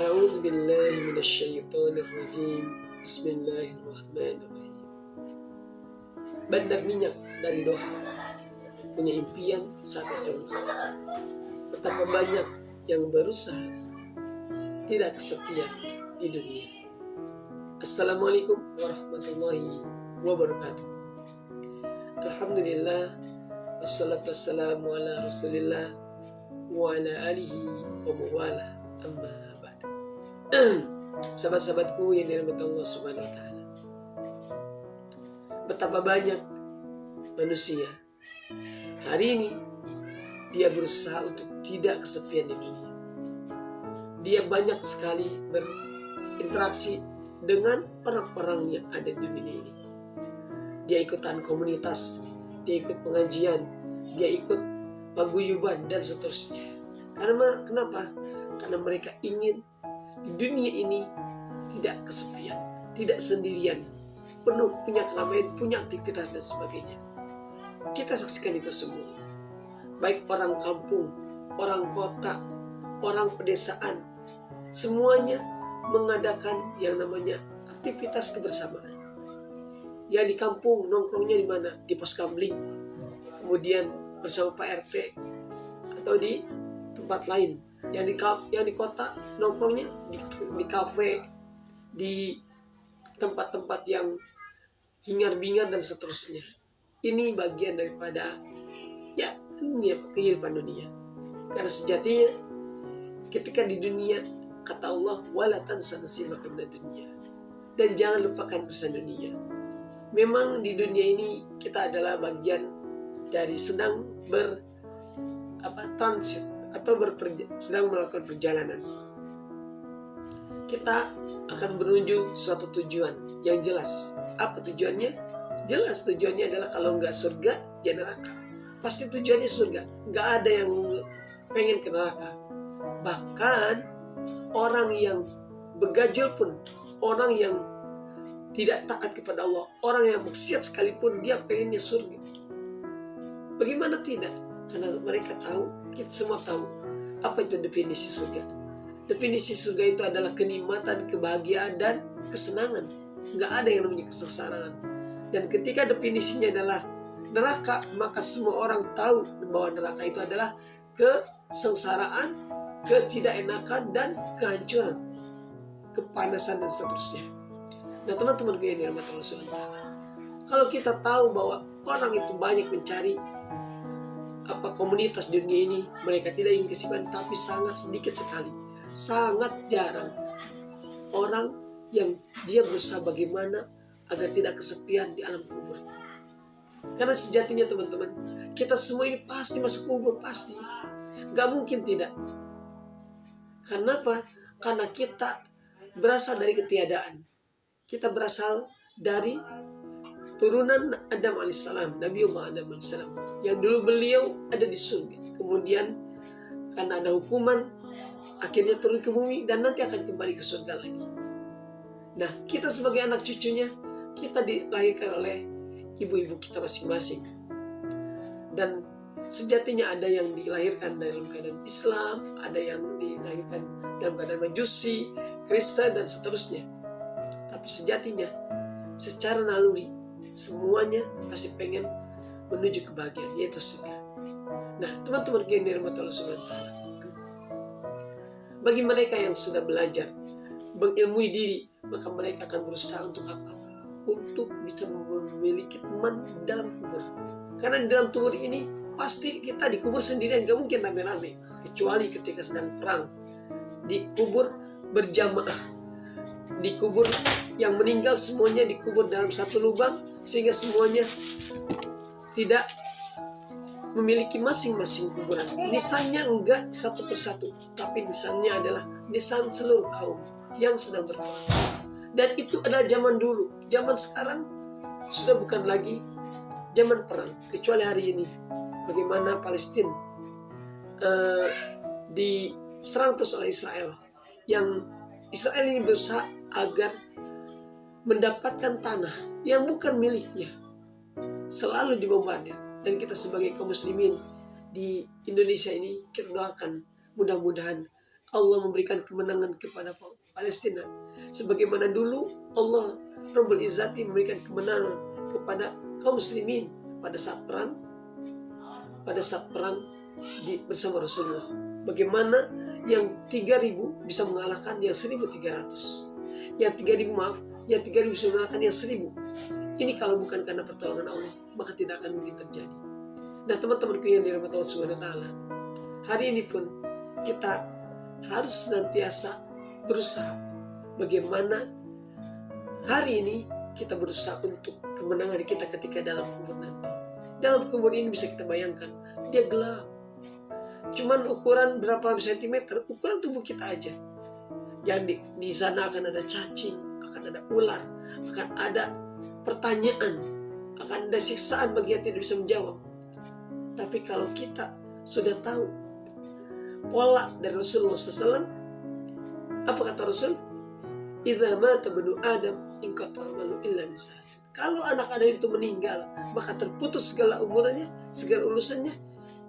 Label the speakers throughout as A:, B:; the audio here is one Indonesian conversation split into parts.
A: A'udzu billahi minasyaitonir rajim. Bismillahirrahmanirrahim. Bandar minyak dari Doha punya impian sampai surga. Betapa banyak yang berusaha tidak kesepian di dunia. Assalamualaikum warahmatullahi wabarakatuh. Alhamdulillah, wassalatu wassalamu ala rasulillah wa ala alihi wa mawala, amma ba'du. Sahabat-sahabatku yang dirahmati Allah Subhanahu wa taala. Betapa banyak manusia hari ini dia berusaha untuk tidak kesepian di dunia. Dia banyak sekali berinteraksi dengan orang-orang yang ada di dunia ini. Dia ikutan komunitas, dia ikut pengajian, dia ikut paguyuban dan seterusnya. Karena kenapa? Karena mereka ingin di dunia ini tidak kesepian, tidak sendirian, penuh punya keramaian, punya aktivitas dan sebagainya. Kita saksikan itu semua. Baik orang kampung, orang kota, orang pedesaan, semuanya mengadakan yang namanya aktivitas kebersamaan. Yang di kampung nongkrongnya di mana? Di pos kamling. Kemudian bersama Pak RT atau di tempat lain. Yang di kota nongkrongnya di kafe, di tempat-tempat yang hingar-bingar dan seterusnya. Ini bagian daripada kehidupan dunia. Karena sejatinya ketika di dunia, kata Allah, wala tansa nasibaka minad dunya, dan jangan lupakan urusan dunia. Memang di dunia ini kita adalah bagian dari sedang transit atau sedang melakukan perjalanan. Kita akan menuju suatu tujuan yang jelas. Apa tujuannya? Jelas tujuannya adalah kalau nggak surga, ya neraka. Pasti tujuannya surga. Nggak ada yang pengen ke neraka. Bahkan orang yang begajul pun, orang yang tidak taat kepada Allah, orang yang maksiat sekalipun, dia pengennya surga. Bagaimana tidak? Karena mereka tahu, kita semua tahu, apa itu definisi surga. Definisi surga itu adalah kenikmatan, kebahagiaan, dan kesenangan. Nggak ada yang namanya kesengsaraan. Dan ketika definisinya adalah neraka, maka semua orang tahu bahwa neraka itu adalah kesengsaraan, ketidakenakan, dan kehancuran, kepanasan, dan seterusnya. Nah, teman-teman gue yang dirahmati Allah Subhanahu wa taala, kalau kita tahu bahwa orang itu banyak mencari komunitas dunia ini, mereka tidak ingin kesepian, tapi sangat sedikit sekali, sangat jarang orang yang dia berusaha bagaimana agar tidak kesepian di alam kubur. Karena sejatinya teman-teman, kita semua ini pasti masuk kubur, pasti. Gak mungkin tidak. Karena apa? Karena kita berasal dari ketiadaan. Kita berasal dari turunan Adam alaihissalam, Nabiullah Adam alaihissalam, yang dulu beliau ada di surga. Kemudian karena ada hukuman, akhirnya turun ke bumi dan nanti akan kembali ke surga lagi. Nah, kita sebagai anak cucunya, kita dilahirkan oleh ibu-ibu kita masing-masing. Dan sejatinya ada yang dilahirkan dalam keadaan Islam, ada yang dilahirkan dalam keadaan Majusi, Kristen, dan seterusnya. Tapi sejatinya, secara naluri, semuanya pasti pengen menuju kebahagiaan, yaitu surga. Nah, teman-teman yang dirahmati Allah Subhanahu wa taala, bagi mereka yang sudah belajar mengilmui diri, maka mereka akan berusaha untuk apa? Untuk bisa memiliki teman dalam kubur. Karena di dalam kubur ini pasti kita dikubur sendirian, gak mungkin rame-rame, kecuali ketika sedang perang. Dikubur berjamaah, dikubur yang meninggal semuanya dikubur dalam satu lubang, sehingga semuanya tidak memiliki masing-masing kuburan. Nisannya enggak satu persatu, tapi nisannya adalah nisan seluruh kaum yang sedang berperang. Dan itu adalah zaman dulu. Zaman sekarang sudah bukan lagi zaman perang, kecuali hari ini. Bagaimana Palestina diserang terus oleh Israel. Yang Israel ini berusaha agar mendapatkan tanah yang bukan miliknya, selalu dibombardir. Dan kita sebagai kaum muslimin di Indonesia ini, kita doakan mudah-mudahan Allah memberikan kemenangan kepada Palestina. Sebagaimana dulu Allah Rabbul Izzati memberikan kemenangan kepada kaum muslimin pada saat perang bersama Rasulullah. Bagaimana yang 3.000 bisa mengalahkan yang 1.300. Yang 3.000 bisa mengalahkan yang 1.000. Ini kalau bukan karena pertolongan Allah, maka tidak akan mungkin terjadi. Nah, teman-temanku yang dirahmati Allah Subhanahu wa taala, hari ini pun kita harus senantiasa berusaha bagaimana hari ini kita berusaha untuk kemenangan kita ketika dalam kubur nanti. Dalam kubur ini bisa kita bayangkan, dia gelap. Cuman ukuran berapa sentimeter, ukuran tubuh kita aja. Jadi di sana akan ada cacing, akan ada ular, akan ada pertanyaan, akan ada siksaan bagi yang tidak bisa menjawab. Tapi kalau kita sudah tahu pola dari Rasulullah SAW, apa kata Rasul? Idza mata ibnu Adam inqata amalu illa min salasin. Kalau anak Adam itu meninggal, maka terputus segala umurannya, segala urusannya,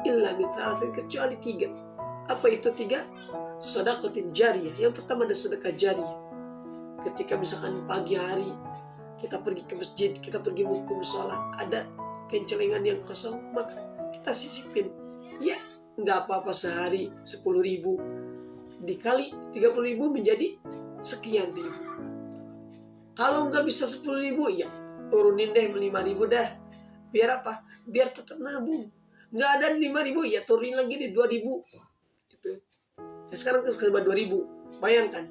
A: illa min salasin, kecuali 3. Apa itu 3? Sedekatin jariyah. Yang pertama ada sedekah jariyah. Ketika misalkan pagi hari kita pergi ke masjid, kita pergi mukum sholat, ada kencelengan yang kosong, maka kita sisipin. Ya, nggak apa-apa, sehari 10.000 dikali 30.000 menjadi sekian ribu. Kalau nggak bisa 10.000, ya turunin deh 5.000 dah. Biar apa? Biar tetap nabung. Nggak ada 5.000, ya turunin lagi deh 2.000. Gitu. Ya, sekarang ke 2.000. Bayangkan,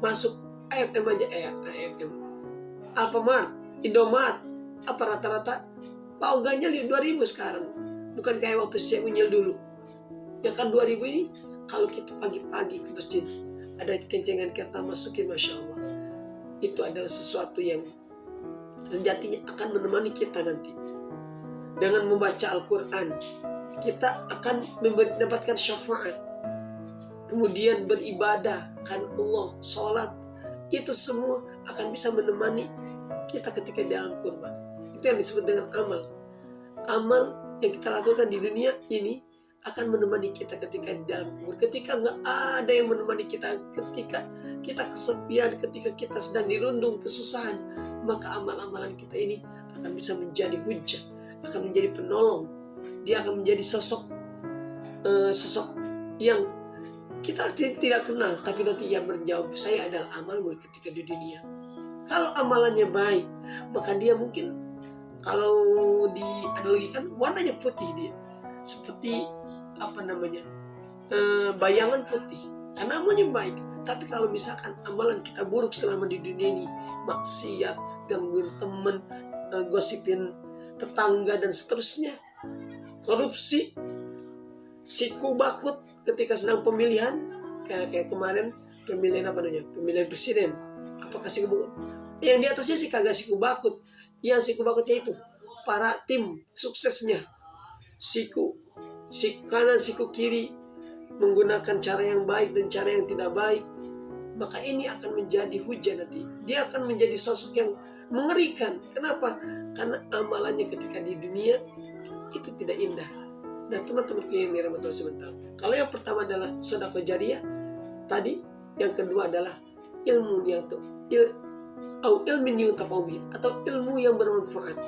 A: masuk AFM aja, AFM, Alfamart, Indomart, apa rata-rata pauganya 2.000 sekarang. Bukan kayak waktu saya unyil dulu. Ya kan 2.000 ini, kalau kita pagi-pagi ke masjid, ada kencengan kita masukin, Masya Allah. Itu adalah sesuatu yang sejatinya akan menemani kita nanti. Dengan membaca Al-Quran, kita akan mendapatkan syafaat. Kemudian beribadah kan Allah, sholat, itu semua akan bisa menemani kita ketika dalam kurban. Itu yang disebut dengan amal. Amal yang kita lakukan di dunia ini akan menemani kita ketika di dalam kubur. Ketika nggak ada yang menemani kita, ketika kita kesepian, ketika kita sedang dirundung kesusahan, maka amal-amalan kita ini akan bisa menjadi hujah, akan menjadi penolong. Dia akan menjadi sosok yang kita tidak kenal, tapi nanti ia menjawab, saya adalah amalmu ketika di dunia. Kalau amalannya baik, maka dia mungkin, kalau dianalogikan, warnanya putih dia, seperti bayangan putih, karena amalnya baik. Tapi kalau misalkan amalan kita buruk selama di dunia ini, maksiat, gangguin teman, gosipin tetangga dan seterusnya, korupsi, siku bakut ketika sedang pemilihan, kayak kemarin pemilihan presiden, apakah siku bakut? Yang di atasnya sih kagak siku bakut, yang siku bakutnya itu para tim suksesnya, siku kanan, siku kiri, menggunakan cara yang baik dan cara yang tidak baik, maka ini akan menjadi hujan nanti. Dia akan menjadi sosok yang mengerikan. Kenapa? Karena amalannya ketika di dunia itu tidak indah. Nah, teman-temanku yang dirahmati Allah sebentar. Kalau yang pertama adalah sedekah jariyah, tadi yang kedua adalah ilmu ilmin yuntafa'u atau ilmu yang bermanfaat.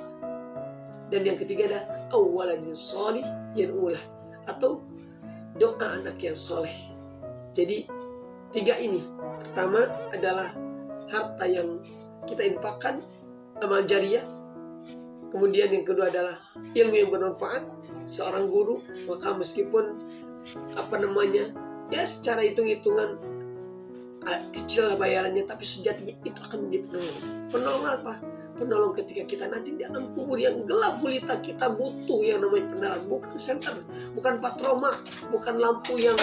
A: Dan yang ketiga adalah waladin sholih yad'ulah atau doa anak yang soleh. Jadi 3 ini. Pertama adalah harta yang kita infakkan, amal jariyah. Kemudian yang kedua adalah ilmu yang bermanfaat. Seorang guru, maka meskipun ya secara hitung-hitungan kecil lah bayarannya, tapi sejatinya itu akan menjadi penolong. Penolong apa? Penolong ketika kita nanti di alam kubur yang gelap gulita, kita butuh yang namanya penerangan, bukan senter, bukan patroma, bukan lampu yang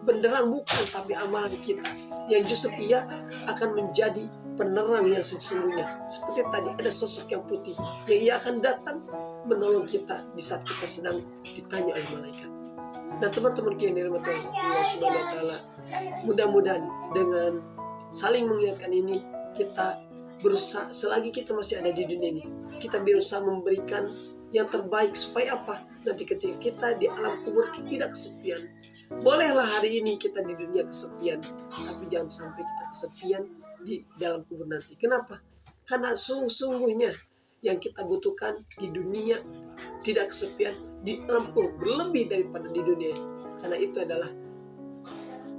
A: benderang, bukan, tapi amalan kita yang justru ia akan menjadi penerang yang sesungguhnya. Seperti tadi ada sosok yang putih yang ia akan datang menolong kita di saat kita sedang ditanya oleh malaikat. Nah, teman-teman yang dirahmati Allah Subhanahu wa taala, mudah-mudahan dengan saling mengingatkan ini, kita berusaha selagi kita masih ada di dunia ini, kita berusaha memberikan yang terbaik supaya apa? Nanti ketika kita di alam kubur tidak kesepian. Bolehlah hari ini kita di dunia kesepian, tapi jangan sampai kita kesepian di dalam kubur nanti. Kenapa? Karena sungguhnya yang kita butuhkan di dunia tidak kesepian, di dalam kubur lebih daripada di dunia. Karena itu adalah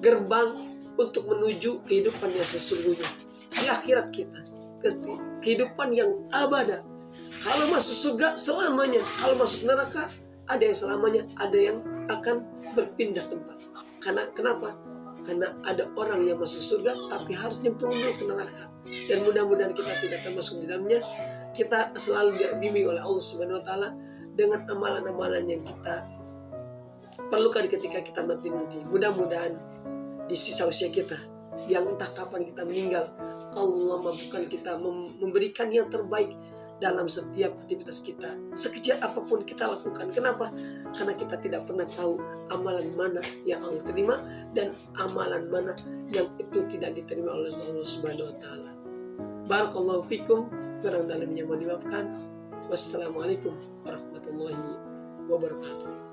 A: gerbang untuk menuju kehidupan yang sesungguhnya di akhirat kita, kehidupan yang abadi. Kalau masuk surga selamanya, kalau masuk neraka ada yang selamanya, ada yang akan berpindah tempat. Karena kenapa? Karena ada orang yang masuk surga tapi harus nyemplung dulu ke neraka. Dan mudah-mudahan kita tidak termasuk di dalamnya. Kita selalu dibimbing oleh Allah Subhanahu wa taala dengan amalan-amalan yang kita perlukan ketika kita mati nanti. Mudah-mudahan di sisa usia kita yang entah kapan kita meninggal, Allah mampukan kita memberikan yang terbaik dalam setiap aktivitas kita, sekecil apapun kita lakukan. Kenapa? Karena kita tidak pernah tahu amalan mana yang Allah terima dan amalan mana yang itu tidak diterima oleh Allah Subhanahu wa taala. Barakallahu fikum, kurang dalamnya mohon dimaafkan. Wassalamualaikum warahmatullahi wabarakatuh.